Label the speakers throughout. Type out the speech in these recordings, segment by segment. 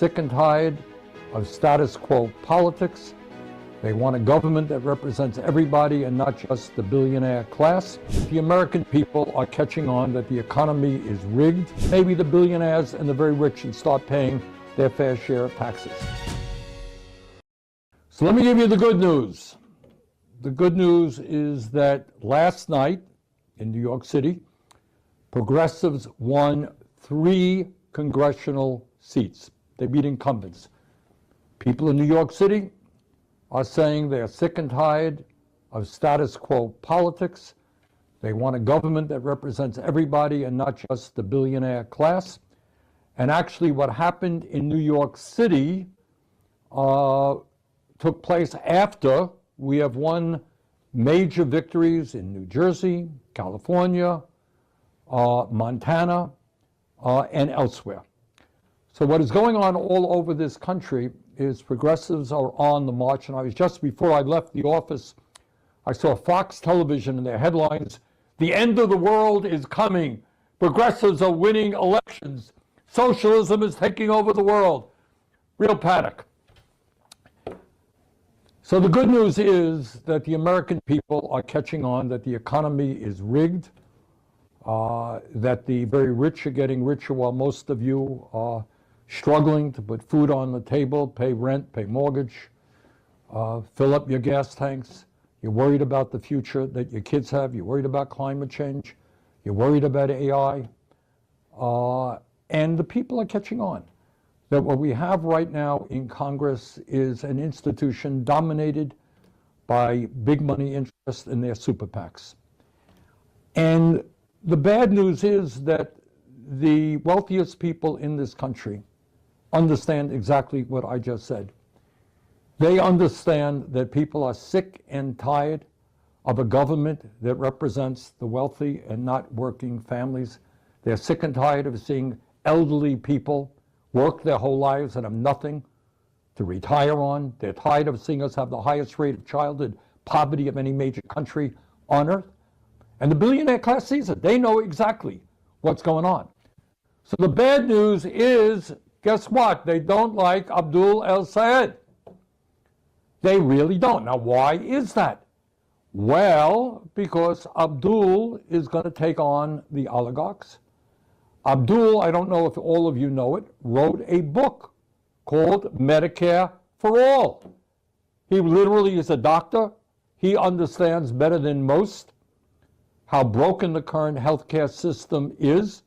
Speaker 1: sick and tired of status quo politics. They want a government that represents everybody and not just the billionaire class. The American people are catching on that the economy is rigged. Maybe the billionaires and the very rich should start paying their fair share of taxes. So let me give you the good news. The good news is that last night in New York City, progressives won 3 congressional seats. They beat incumbents. People in New York City are saying they're sick and tired of status quo politics. They want a government that represents everybody and not just the billionaire class. And actually what happened in New York City took place after we have won major victories in New Jersey, California, Montana, and elsewhere. So what is going on all over this country is progressives are on the march. And I was just before I left the office, I saw Fox Television in their headlines, "The end of the world is coming. Progressives are winning elections. Socialism is taking over the world." Real panic. So the good news is that the American people are catching on that the economy is rigged, that the very rich are getting richer while most of you are struggling to put food on the table, pay rent, pay mortgage, fill up your gas tanks. You're worried about the future that your kids have. You're worried about climate change. You're worried about AI. And the people are catching on that what we have right now in Congress is an institution dominated by big money interests in their super PACs. And the bad news is that the wealthiest people in this country understand exactly what I just said. They understand that people are sick and tired of a government that represents the wealthy and not working families. They're sick and tired of seeing elderly people work their whole lives and have nothing to retire on. They're tired of seeing us have the highest rate of childhood poverty of any major country on earth. And the billionaire class sees it. They know exactly what's going on. So the bad news is, guess what? They don't like Abdul el-Sayed. They really don't. Now, why is that? Well, because Abdul is going to take on the oligarchs. Abdul, I don't know if all of you know it, wrote a book called Medicare For All. He literally is a doctor. He understands better than most how broken the current healthcare system is,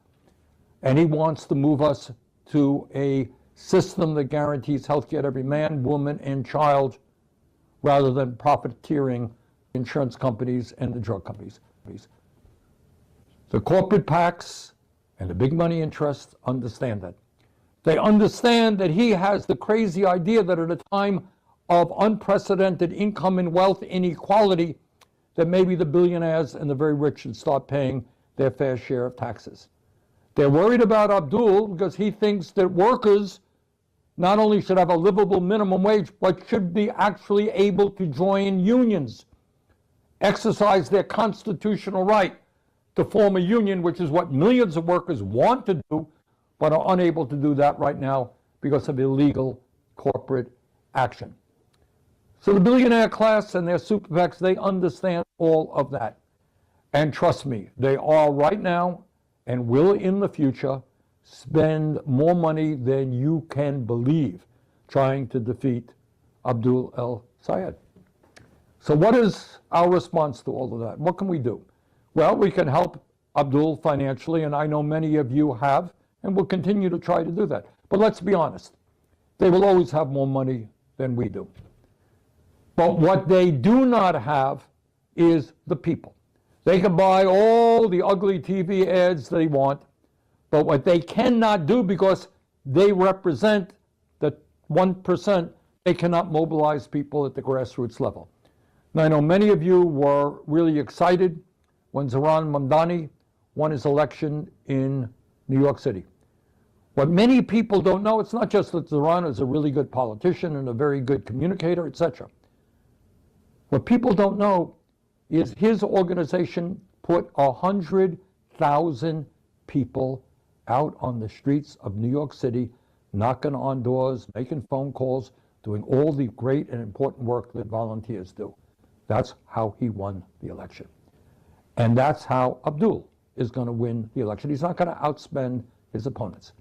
Speaker 1: and he wants to move us to a system that guarantees healthcare to every man, woman, and child, rather than profiteering insurance companies and the drug companies. The corporate PACs and the big money interests understand that. They understand that he has the crazy idea that at a time of unprecedented income and wealth inequality, that maybe the billionaires and the very rich should start paying their fair share of taxes. They're worried about Abdul because he thinks that workers not only should have a livable minimum wage, but should be actually able to join unions, exercise their constitutional right to form a union, which is what millions of workers want to do, but are unable to do that right now because of illegal corporate action. So the billionaire class and their super PACs, they understand all of that. And trust me, they are right now and will in the future spend more money than you can believe trying to defeat Abdul el-Sayed. So what is our response to all of that? What can we do? Well, we can help Abdul financially, and I know many of you have, and will continue to try to do that. But let's be honest, they will always have more money than we do. But what they do not have is the people. They can buy all the ugly TV ads they want, but what they cannot do, because they represent the 1%, they cannot mobilize people at the grassroots level. Now, I know many of you were really excited when Zohran Mamdani won his election in New York City. What many people don't know, it's not just that Zohran is a really good politician and a very good communicator, etc. What people don't know is his organization put 100,000 people out on the streets of New York City knocking on doors, making phone calls, doing all the great and important work that volunteers do. That's how he won the election. And that's how Abdul is going to win the election. He's not going to outspend his opponents.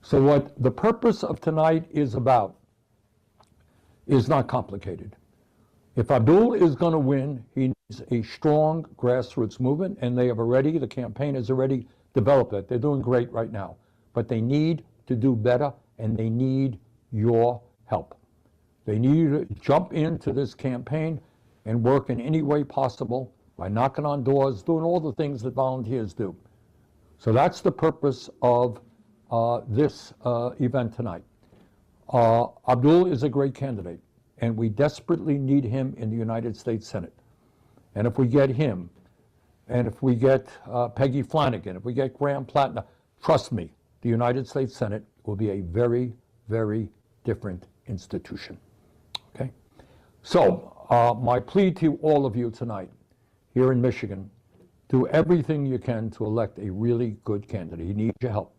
Speaker 1: So what the purpose of tonight is about is not complicated. If Abdul is going to win, he needs a strong grassroots movement, and the campaign has already developed that. They're doing great right now. But they need to do better, and they need your help. They need you to jump into this campaign and work in any way possible by knocking on doors, doing all the things that volunteers do. So that's the purpose of this event tonight. Abdul is a great candidate, and we desperately need him in the United States Senate. And if we get him, and if we get Peggy Flanagan, if we get Graham Plattner, trust me, the United States Senate will be a very, very different institution. Okay? So my plea to all of you tonight here in Michigan, do everything you can to elect a really good candidate. He needs your help.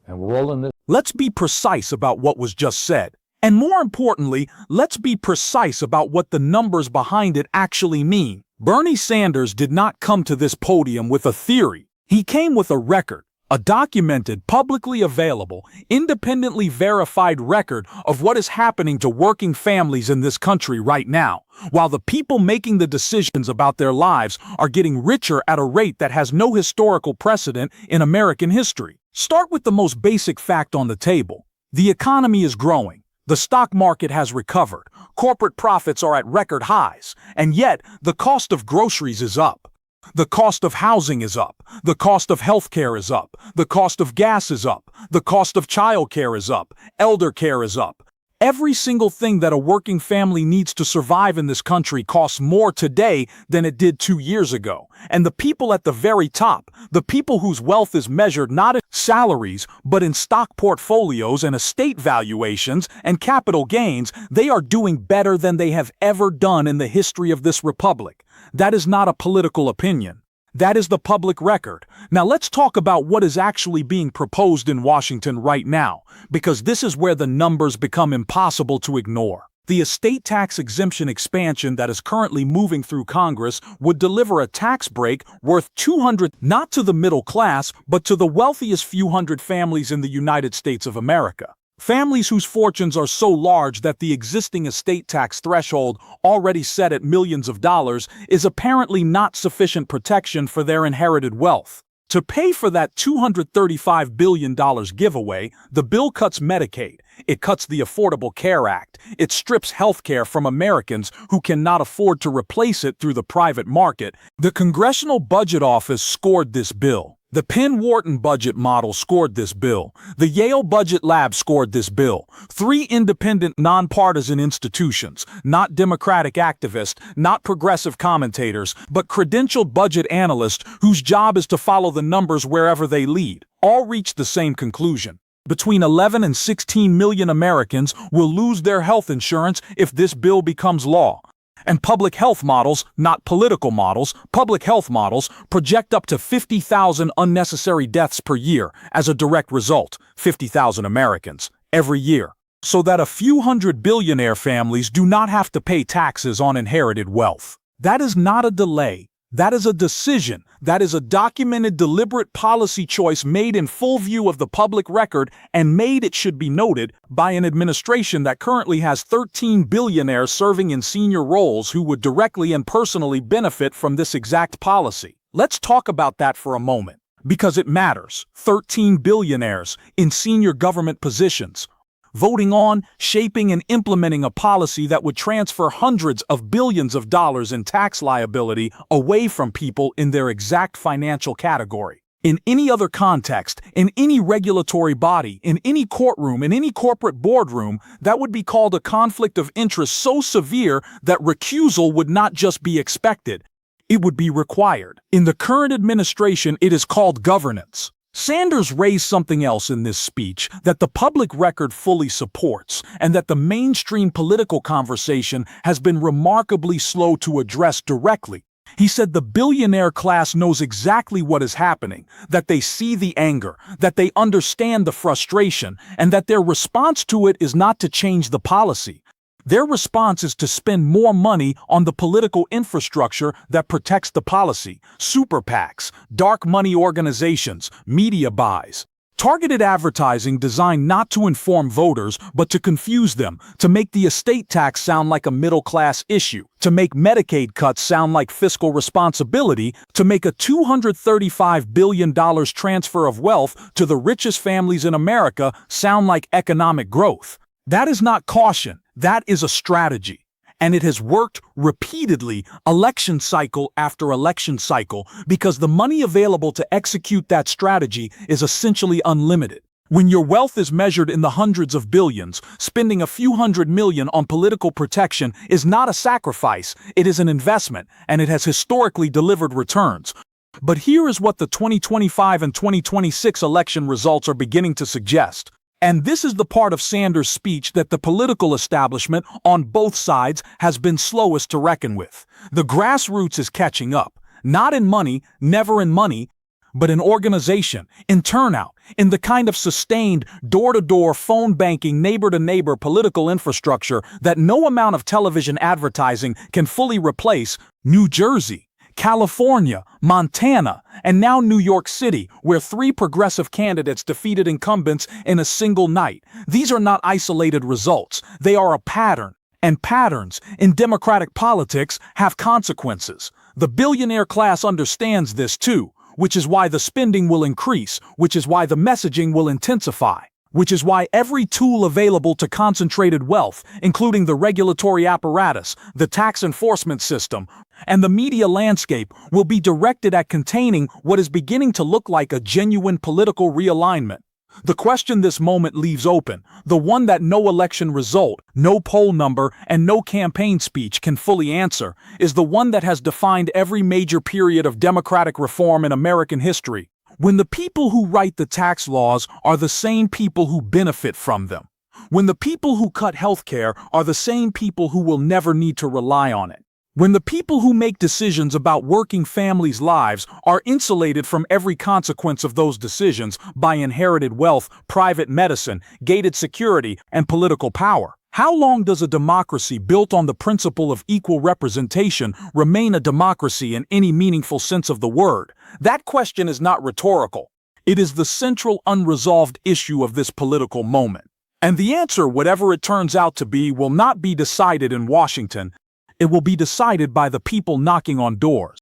Speaker 1: And we're all in this.
Speaker 2: Let's be precise about what was just said. And more importantly, let's be precise about what the numbers behind it actually mean. Bernie Sanders did not come to this podium with a theory. He came with a record, a documented, publicly available, independently verified record of what is happening to working families in this country right now, while the people making the decisions about their lives are getting richer at a rate that has no historical precedent in American history. Start with the most basic fact on the table. The economy is growing. The stock market has recovered. Corporate profits are at record highs. And yet, the cost of groceries is up. The cost of housing is up. The cost of healthcare is up. The cost of gas is up. The cost of childcare is up. Elder care is up. Every single thing that a working family needs to survive in this country costs more today than it did 2 years ago. And the people at the very top, the people whose wealth is measured not in salaries, but in stock portfolios and estate valuations and capital gains, they are doing better than they have ever done in the history of this republic. That is not a political opinion. That is the public record. Now let's talk about what is actually being proposed in Washington right now, because this is where the numbers become impossible to ignore. The estate tax exemption expansion that is currently moving through Congress would deliver a tax break worth $200, not to the middle class, but to the wealthiest few hundred families in the United States of America. Families whose fortunes are so large that the existing estate tax threshold, already set at millions of dollars, is apparently not sufficient protection for their inherited wealth. To pay for that $235 billion giveaway, the bill cuts Medicaid, it cuts the Affordable Care Act, it strips health care from Americans who cannot afford to replace it through the private market. The Congressional Budget Office scored this bill. The Penn-Wharton budget model scored this bill. The Yale Budget Lab scored this bill. 3 independent, nonpartisan institutions, not Democratic activists, not progressive commentators, but credentialed budget analysts whose job is to follow the numbers wherever they lead, all reached the same conclusion. Between 11 and 16 million Americans will lose their health insurance if this bill becomes law. And public health models, not political models, public health models project up to 50,000 unnecessary deaths per year as a direct result, 50,000 Americans, every year, so that a few hundred billionaire families do not have to pay taxes on inherited wealth. That is not a delay. That is a decision. That is a documented, deliberate policy choice made in full view of the public record and made, it should be noted, by an administration that currently has 13 billionaires serving in senior roles who would directly and personally benefit from this exact policy. Let's talk about that for a moment, because it matters. 13 billionaires in senior government positions, voting on, shaping, and implementing a policy that would transfer hundreds of billions of dollars in tax liability away from people in their exact financial category. In any other context, in any regulatory body, in any courtroom, in any corporate boardroom, that would be called a conflict of interest so severe that recusal would not just be expected, it would be required. In the current administration, it is called governance. Sanders raised something else in this speech that the public record fully supports, and that the mainstream political conversation has been remarkably slow to address directly. He said the billionaire class knows exactly what is happening, that they see the anger, that they understand the frustration, and that their response to it is not to change the policy. Their response is to spend more money on the political infrastructure that protects the policy: super PACs, dark money organizations, media buys. Targeted advertising designed not to inform voters, but to confuse them, to make the estate tax sound like a middle-class issue, to make Medicaid cuts sound like fiscal responsibility, to make a $235 billion transfer of wealth to the richest families in America sound like economic growth. That is not caution, that is a strategy. And it has worked repeatedly, election cycle after election cycle, because the money available to execute that strategy is essentially unlimited. When your wealth is measured in the hundreds of billions, spending a few $100 million on political protection is not a sacrifice, it is an investment, and it has historically delivered returns. But here is what the 2025 and 2026 election results are beginning to suggest. And this is the part of Sanders' speech that the political establishment on both sides has been slowest to reckon with. The grassroots is catching up, not in money, never in money, but in organization, in turnout, in the kind of sustained, door-to-door, phone banking, neighbor-to-neighbor political infrastructure that no amount of television advertising can fully replace. New Jersey, California, Montana, and now New York City, where 3 progressive candidates defeated incumbents in a single night. These are not isolated results. They are a pattern. And patterns in democratic politics have consequences. The billionaire class understands this too, which is why the spending will increase, which is why the messaging will intensify, which is why every tool available to concentrated wealth, including the regulatory apparatus, the tax enforcement system, and the media landscape, will be directed at containing what is beginning to look like a genuine political realignment. The question this moment leaves open, the one that no election result, no poll number, and no campaign speech can fully answer, is the one that has defined every major period of democratic reform in American history. When the people who write the tax laws are the same people who benefit from them. When the people who cut health care are the same people who will never need to rely on it. When the people who make decisions about working families' lives are insulated from every consequence of those decisions by inherited wealth, private medicine, gated security, and political power. How long does a democracy built on the principle of equal representation remain a democracy in any meaningful sense of the word? That question is not rhetorical. It is the central unresolved issue of this political moment. And the answer, whatever it turns out to be, will not be decided in Washington. It will be decided by the people knocking on doors.